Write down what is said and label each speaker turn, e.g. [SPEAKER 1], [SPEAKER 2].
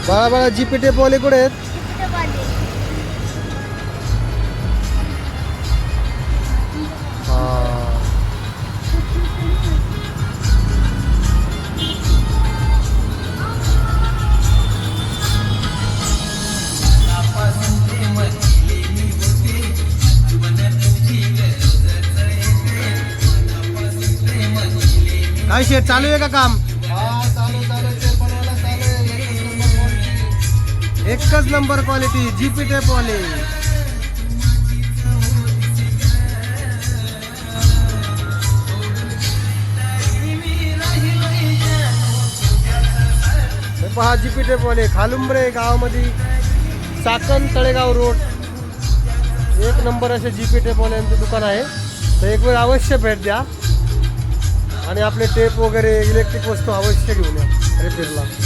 [SPEAKER 1] बाळा बाळा जीपी टेपवाले कुठे आहेत? हा. काय शेट चालू आहे का काम? एकच नंबर क्वालिटी जीपी टेप वाले. पहा जीपी टेप वाले खालुंबरे गावामध्ये चाकण तळेगाव रोड. एक नंबर असे जीपी टेप वाल्यांचं दुकान आहे. तर एक वेळ अवश्य भेट द्या आणि आपले टेप वगैरे इलेक्ट्रिक वस्तू अवश्य घेऊन या रिपेअरला.